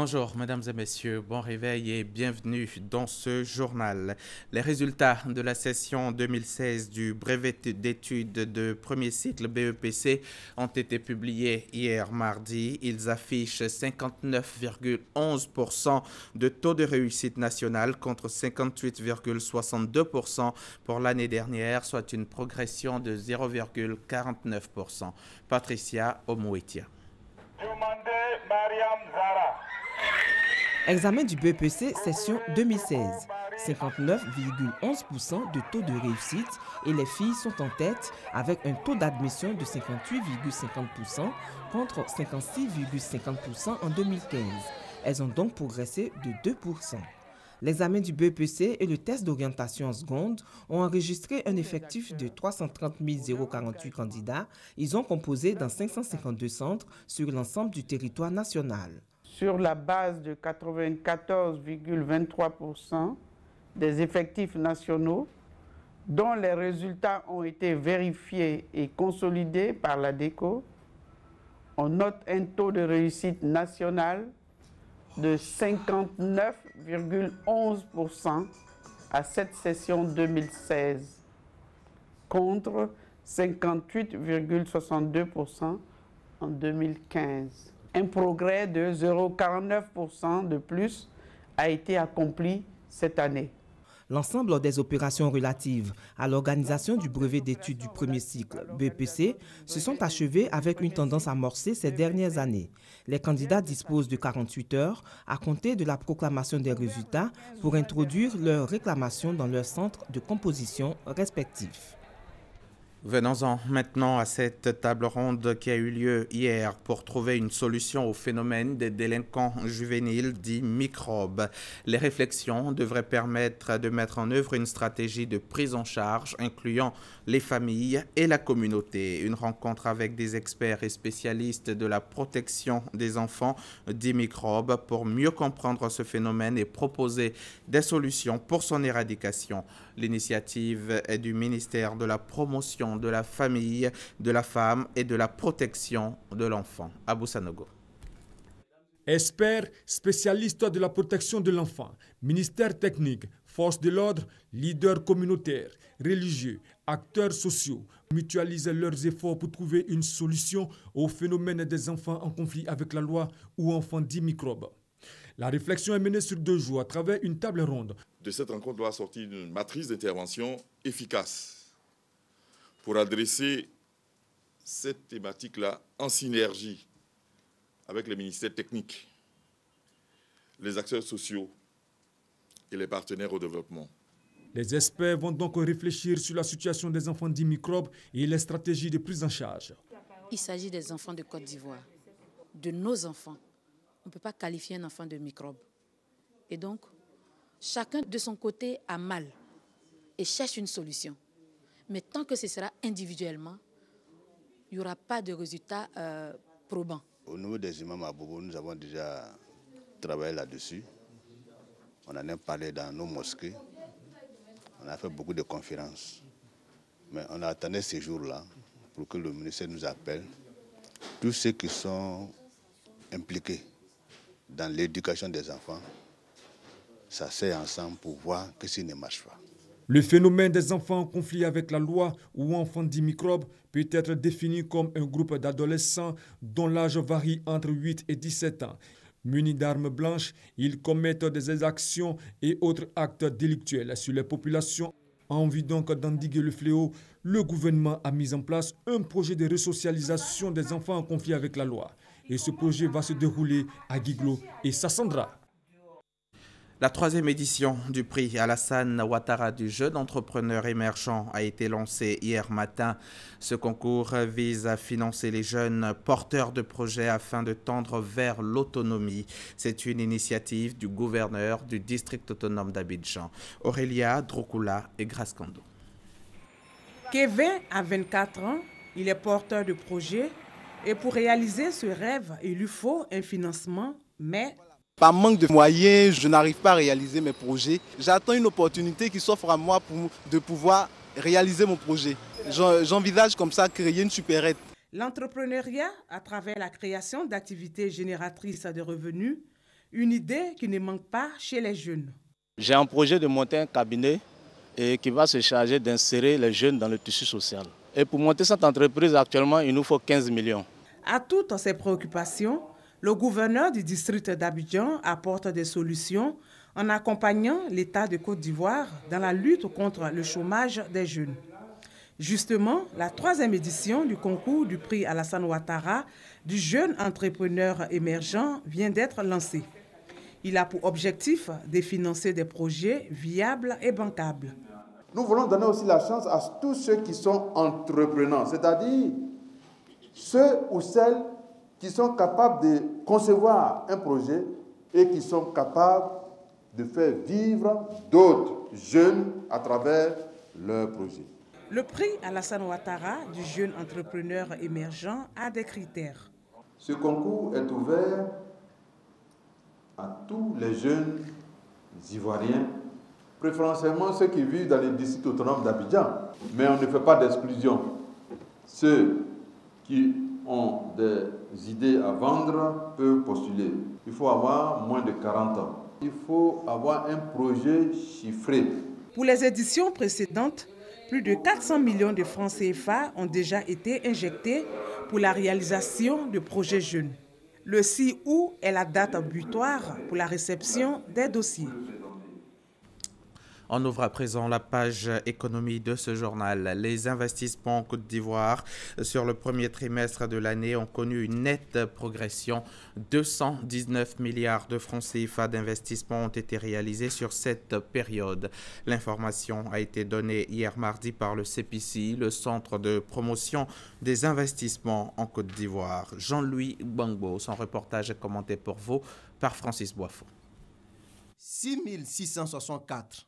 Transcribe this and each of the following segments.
Bonjour, mesdames et messieurs, bon réveil et bienvenue dans ce journal. Les résultats de la session 2016 du brevet d'études de premier cycle BEPC ont été publiés hier mardi. Ils affichent 59,11% de taux de réussite nationale contre 58,62% pour l'année dernière, soit une progression de 0,49%. Patricia Omouetia. Examen du BEPC session 2016. 59,11% de taux de réussite et les filles sont en tête avec un taux d'admission de 58,50% contre 56,50% en 2015. Elles ont donc progressé de 2%. L'examen du BEPC et le test d'orientation en seconde ont enregistré un effectif de 330 048 candidats. Ils ont composé dans 552 centres sur l'ensemble du territoire national. Sur la base de 94,23% des effectifs nationaux, dont les résultats ont été vérifiés et consolidés par la DECO, on note un taux de réussite national de 59,11% à cette session 2016, contre 58,62% en 2015. Un progrès de 0,49% de plus a été accompli cette année. L'ensemble des opérations relatives à l'organisation du brevet d'études du premier cycle BEPC se sont achevées avec une tendance amorcée ces dernières années. Les candidats disposent de 48 heures à compter de la proclamation des résultats pour introduire leurs réclamations dans leurs centres de composition respectifs. Venons-en maintenant à cette table ronde qui a eu lieu hier pour trouver une solution au phénomène des délinquants juvéniles dits microbes. Les réflexions devraient permettre de mettre en œuvre une stratégie de prise en charge incluant les familles et la communauté. Une rencontre avec des experts et spécialistes de la protection des enfants dits microbes pour mieux comprendre ce phénomène et proposer des solutions pour son éradication. L'initiative est du ministère de la Promotion de la famille, de la femme et de la protection de l'enfant. Abou Sanogo. Experts, spécialistes de la protection de l'enfant, ministère technique, forces de l'ordre, leaders communautaires, religieux, acteurs sociaux mutualisent leurs efforts pour trouver une solution au phénomène des enfants en conflit avec la loi ou enfants dits microbes. La réflexion est menée sur 2 jours à travers une table ronde. De cette rencontre doit sortir une matrice d'intervention efficace pour adresser cette thématique-là en synergie avec les ministères techniques, les acteurs sociaux et les partenaires au développement. Les experts vont donc réfléchir sur la situation des enfants dits microbes et les stratégies de prise en charge. Il s'agit des enfants de Côte d'Ivoire, de nos enfants. On ne peut pas qualifier un enfant de microbe. Et donc, chacun de son côté a mal et cherche une solution. Mais tant que ce sera individuellement, il n'y aura pas de résultat probant. Au niveau des imams à Bobo, nous avons déjà travaillé là-dessus. On en a parlé dans nos mosquées. On a fait beaucoup de conférences. Mais on attendait ces jours-là pour que le ministère nous appelle. Tous ceux qui sont impliqués dans l'éducation des enfants, ça s'est ensemble pour voir que ce ne marche pas. Le phénomène des enfants en conflit avec la loi ou enfants dits microbes peut être défini comme un groupe d'adolescents dont l'âge varie entre 8 et 17 ans. Munis d'armes blanches, ils commettent des exactions et autres actes délictuels sur les populations. En vue donc d'endiguer le fléau, le gouvernement a mis en place un projet de resocialisation des enfants en conflit avec la loi. Et ce projet va se dérouler à Guiglo et Sassandra. La 3e édition du prix Alassane Ouattara du jeune entrepreneur émergent a été lancée hier matin. Ce concours vise à financer les jeunes porteurs de projets afin de tendre vers l'autonomie. C'est une initiative du gouverneur du district autonome d'Abidjan, Aurélia Drokoula et Grace Kando. Kevin a 24 ans, il est porteur de projet et pour réaliser ce rêve, il lui faut un financement, mais par manque de moyens, je n'arrive pas à réaliser mes projets. J'attends une opportunité qui s'offre à moi de pouvoir réaliser mon projet. J'envisage comme ça créer une supérette. L'entrepreneuriat, à travers la création d'activités génératrices de revenus, Une idée qui ne manque pas chez les jeunes. J'ai un projet de monter un cabinet qui va se charger d'insérer les jeunes dans le tissu social. Et pour monter cette entreprise, actuellement, il nous faut 15 millions. À toutes ces préoccupations, le gouverneur du district d'Abidjan apporte des solutions en accompagnant l'État de Côte d'Ivoire dans la lutte contre le chômage des jeunes. Justement, la 3e édition du concours du prix Alassane Ouattara du jeune entrepreneur émergent vient d'être lancée. Il a pour objectif de financer des projets viables et bancables. Nous voulons donner aussi la chance à tous ceux qui sont entrepreneurs, c'est-à-dire ceux ou celles qui sont capables de concevoir un projet et qui sont capables de faire vivre d'autres jeunes à travers leur projet. Le prix Alassane Ouattara du jeune entrepreneur émergent a des critères. Ce concours est ouvert à tous les jeunes Ivoiriens, préférentiellement ceux qui vivent dans les districts autonomes d'Abidjan. Mais on ne fait pas d'exclusion. Ceux qui ont des idées à vendre peuvent postuler. Il faut avoir moins de 40 ans. Il faut avoir un projet chiffré. Pour les éditions précédentes, plus de 400 millions de francs CFA ont déjà été injectés pour la réalisation de projets jeunes. Le 6 août est la date butoir pour la réception des dossiers. On ouvre à présent la page économie de ce journal. Les investissements en Côte d'Ivoire sur le premier trimestre de l'année ont connu une nette progression. 219 milliards de francs CFA d'investissement ont été réalisés sur cette période. L'information a été donnée hier mardi par le CPC, le Centre de promotion des investissements en Côte d'Ivoire. Jean-Louis Gbangbo, son reportage est commenté pour vous par Francis Boisfond. 6664.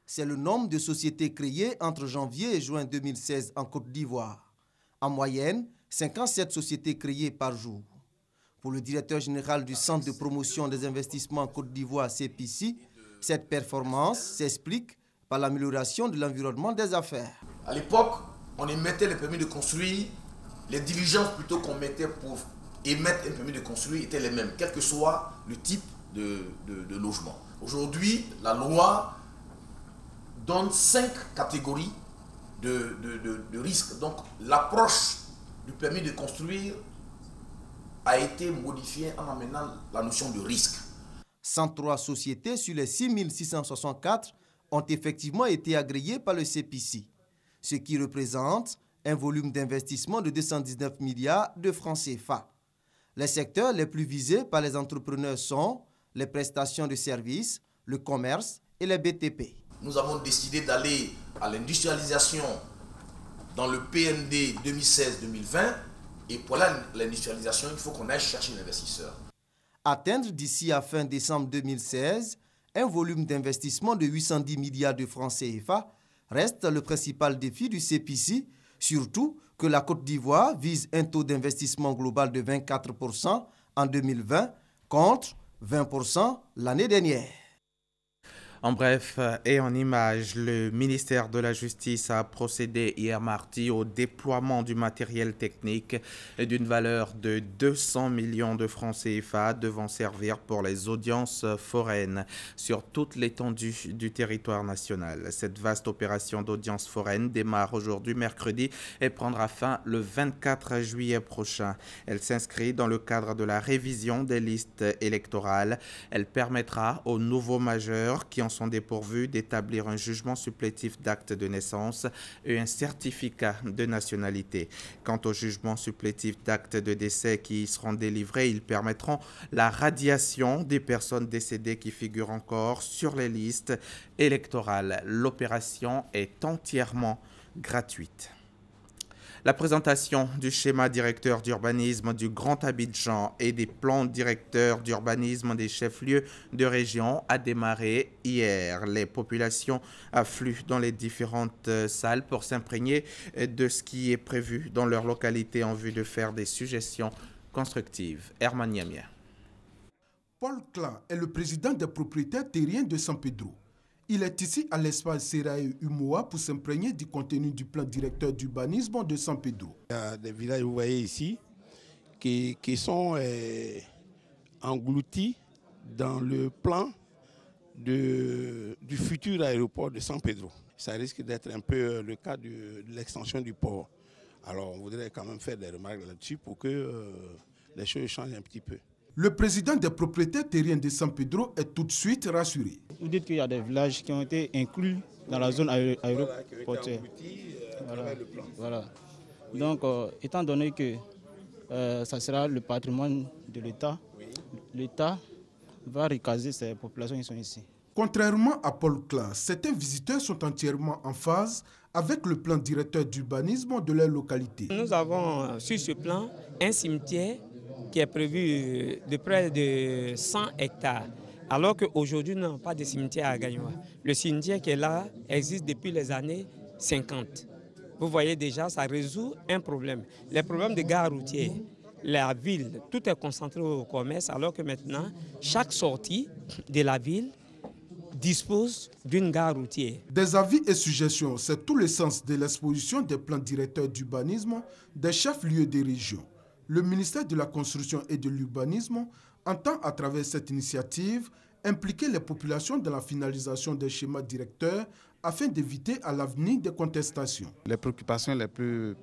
C'est le nombre de sociétés créées entre janvier et juin 2016 en Côte d'Ivoire. En moyenne, 57 sociétés créées par jour. Pour le directeur général du Centre de promotion des investissements en Côte d'Ivoire, CPC, cette performance s'explique par l'amélioration de l'environnement des affaires. À l'époque, on émettait les permis de construire, les diligences plutôt qu'on mettait pour émettre un permis de construire étaient les mêmes, quel que soit le type de logement. Aujourd'hui, la loi donne 5 catégories de risques. Donc l'approche du permis de construire a été modifiée en amenant la notion de risque. 103 sociétés sur les 6664 ont effectivement été agréées par le CPC, ce qui représente un volume d'investissement de 219 milliards de francs CFA. Les secteurs les plus visés par les entrepreneurs sont les prestations de services, le commerce et les BTP. Nous avons décidé d'aller à l'industrialisation dans le PND 2016-2020 et pour l'industrialisation, il faut qu'on aille chercher l'investisseur. Atteindre d'ici à fin décembre 2016 un volume d'investissement de 810 milliards de francs CFA reste le principal défi du CPC, surtout que la Côte d'Ivoire vise un taux d'investissement global de 24% en 2020 contre 20% l'année dernière. En bref et en images, le ministère de la Justice a procédé hier mardi au déploiement du matériel technique d'une valeur de 200 millions de francs CFA devant servir pour les audiences foraines sur toute l'étendue du territoire national. Cette vaste opération d'audience foraine démarre aujourd'hui mercredi et prendra fin le 24 juillet prochain. Elle s'inscrit dans le cadre de la révision des listes électorales. Elle permettra aux nouveaux majeurs qui en sont dépourvus d'établir un jugement supplétif d'acte de naissance et un certificat de nationalité. Quant aux jugements supplétifs d'acte de décès qui seront délivrés, ils permettront la radiation des personnes décédées qui figurent encore sur les listes électorales. L'opération est entièrement gratuite. La présentation du schéma directeur d'urbanisme du Grand Abidjan et des plans directeurs d'urbanisme des chefs-lieux de région a démarré hier. Les populations affluent dans les différentes salles pour s'imprégner de ce qui est prévu dans leur localité en vue de faire des suggestions constructives. Herman Niamia. Paul Clan est le président des propriétaires terriens de San Pedro. Il est ici à l'espace Serae Umoa pour s'imprégner du contenu du plan directeur d'urbanisme de San Pedro. Il y a des villages, vous voyez ici, qui sont engloutis dans le plan du futur aéroport de San Pedro. Ça risque d'être un peu le cas de l'extension du port. Alors on voudrait quand même faire des remarques là-dessus pour que les choses changent un petit peu. Le président des propriétaires terriens de San Pedro est tout de suite rassuré. Vous dites qu'il y a des villages qui ont été inclus dans la zone aéroportuaire. Voilà. Donc, étant donné que ça sera le patrimoine de l'État, l'État va recaser ces populations qui sont ici. Contrairement à Paul Klein, certains visiteurs sont entièrement en phase avec le plan directeur d'urbanisme de leur localité. Nous avons sur ce plan un cimetière qui est prévu de près de 100 hectares, alors qu'aujourd'hui, nous n'avons pas de cimetière à Gagnoa. Le cimetière qui est là existe depuis les années 50. Vous voyez déjà, ça résout un problème. Les problèmes de gare routière, la ville, tout est concentré au commerce, alors que maintenant, chaque sortie de la ville dispose d'une gare routière. Des avis et suggestions, c'est tout le sens de l'exposition des plans directeurs d'urbanisme des chefs-lieux des régions. Le ministère de la Construction et de l'Urbanisme entend à travers cette initiative impliquer les populations dans la finalisation des schémas directeurs afin d'éviter à l'avenir des contestations. Les préoccupations les plus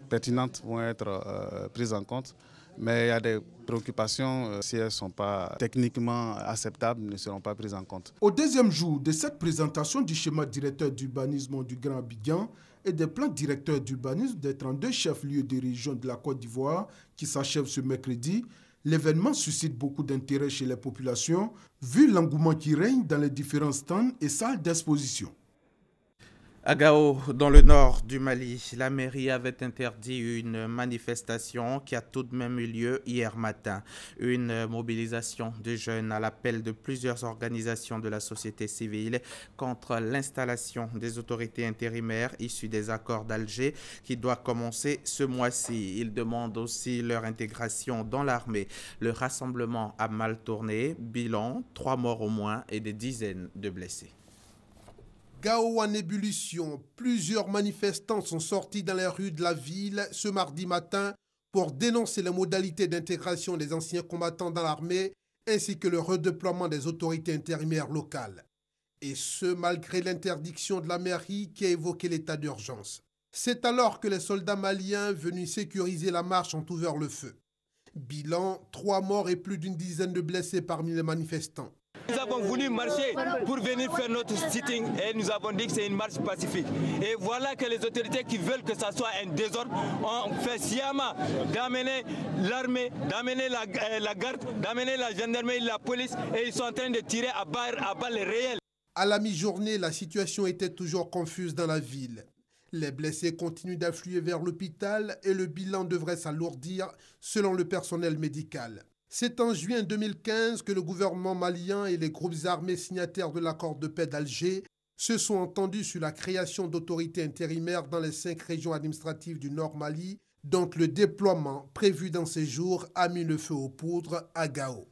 pertinentes vont être prises en compte. Mais il y a des préoccupations, si elles ne sont pas techniquement acceptables, ne seront pas prises en compte. Au deuxième jour de cette présentation du schéma directeur d'urbanisme du Grand Abidjan et des plans directeurs d'urbanisme des 32 chefs-lieux des régions de la Côte d'Ivoire qui s'achève ce mercredi, l'événement suscite beaucoup d'intérêt chez les populations, vu l'engouement qui règne dans les différents stands et salles d'exposition. À Gao, dans le nord du Mali, la mairie avait interdit une manifestation qui a tout de même eu lieu hier matin. Une mobilisation de jeunes à l'appel de plusieurs organisations de la société civile contre l'installation des autorités intérimaires issues des accords d'Alger qui doit commencer ce mois-ci. Ils demandent aussi leur intégration dans l'armée. Le rassemblement a mal tourné. Bilan, 3 morts au moins et des dizaines de blessés. Gao en ébullition, plusieurs manifestants sont sortis dans les rues de la ville ce mardi matin pour dénoncer les modalités d'intégration des anciens combattants dans l'armée ainsi que le redéploiement des autorités intérimaires locales. Et ce, malgré l'interdiction de la mairie qui a évoqué l'état d'urgence. C'est alors que les soldats maliens venus sécuriser la marche ont ouvert le feu. Bilan, 3 morts et plus d'une dizaine de blessés parmi les manifestants. Nous avons voulu marcher pour venir faire notre sitting et nous avons dit que c'est une marche pacifique. Et voilà que les autorités qui veulent que ça soit un désordre ont fait sciemment d'amener l'armée, d'amener la garde, d'amener la gendarmerie, la police et ils sont en train de tirer à balles réelles. À la mi-journée, la situation était toujours confuse dans la ville. Les blessés continuent d'affluer vers l'hôpital et le bilan devrait s'alourdir selon le personnel médical. C'est en juin 2015 que le gouvernement malien et les groupes armés signataires de l'accord de paix d'Alger se sont entendus sur la création d'autorités intérimaires dans les 5 régions administratives du Nord Mali, dont le déploiement prévu dans ces jours a mis le feu aux poudres à Gao.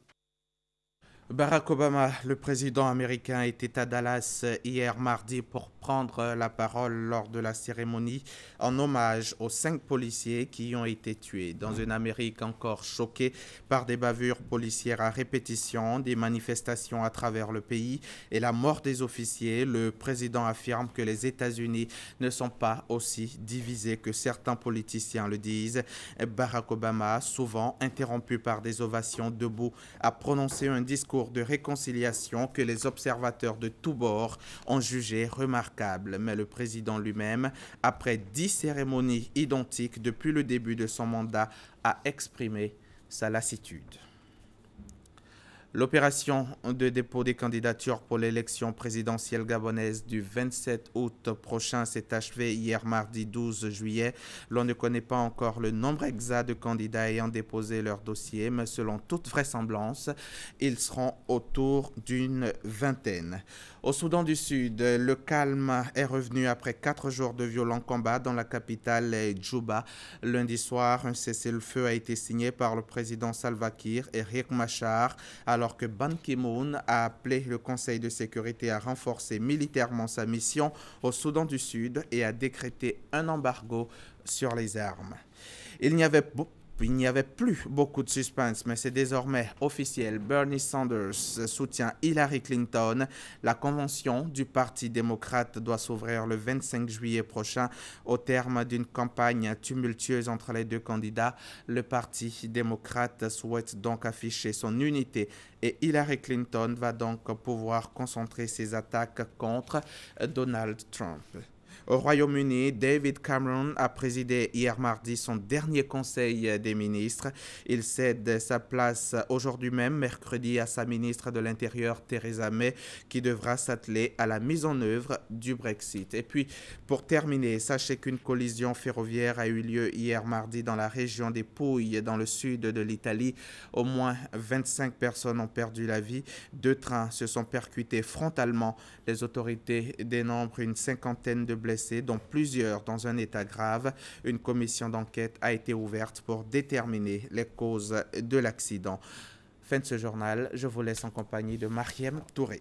Barack Obama, le président américain, était à Dallas hier mardi pour prendre la parole lors de la cérémonie en hommage aux 5 policiers qui ont été tués. Dans une Amérique encore choquée par des bavures policières à répétition, des manifestations à travers le pays et la mort des officiers, le président affirme que les États-Unis ne sont pas aussi divisés que certains politiciens le disent. Barack Obama, souvent interrompu par des ovations debout, a prononcé un discours de réconciliation que les observateurs de tous bords ont jugé remarquable. Mais le président lui-même, après 10 cérémonies identiques depuis le début de son mandat, a exprimé sa lassitude. L'opération de dépôt des candidatures pour l'élection présidentielle gabonaise du 27 août prochain s'est achevée hier mardi 12 juillet. L'on ne connaît pas encore le nombre exact de candidats ayant déposé leur dossier, mais selon toute vraisemblance, ils seront autour d'une vingtaine. Au Soudan du Sud, le calme est revenu après 4 jours de violents combats dans la capitale Djouba. Lundi soir, un cessez-le-feu a été signé par le président Salva Kiir et Riek Machar, alors que Ban Ki-moon a appelé le Conseil de sécurité à renforcer militairement sa mission au Soudan du Sud et a décrété un embargo sur les armes. Il n'y avait Il n'y avait plus beaucoup de suspense, mais c'est désormais officiel. Bernie Sanders soutient Hillary Clinton. La convention du Parti démocrate doit s'ouvrir le 25 juillet prochain au terme d'une campagne tumultueuse entre les deux candidats. Le Parti démocrate souhaite donc afficher son unité et Hillary Clinton va donc pouvoir concentrer ses attaques contre Donald Trump. Au Royaume-Uni, David Cameron a présidé hier mardi son dernier conseil des ministres. Il cède sa place aujourd'hui même, mercredi, à sa ministre de l'Intérieur, Theresa May, qui devra s'atteler à la mise en œuvre du Brexit. Et puis, pour terminer, sachez qu'une collision ferroviaire a eu lieu hier mardi dans la région des Pouilles, dans le sud de l'Italie. Au moins 25 personnes ont perdu la vie. 2 trains se sont percutés frontalement. Les autorités dénombrent une cinquantaine de blessés, dont plusieurs dans un état grave. Une commission d'enquête a été ouverte pour déterminer les causes de l'accident. Fin de ce journal, je vous laisse en compagnie de Mariem Touré.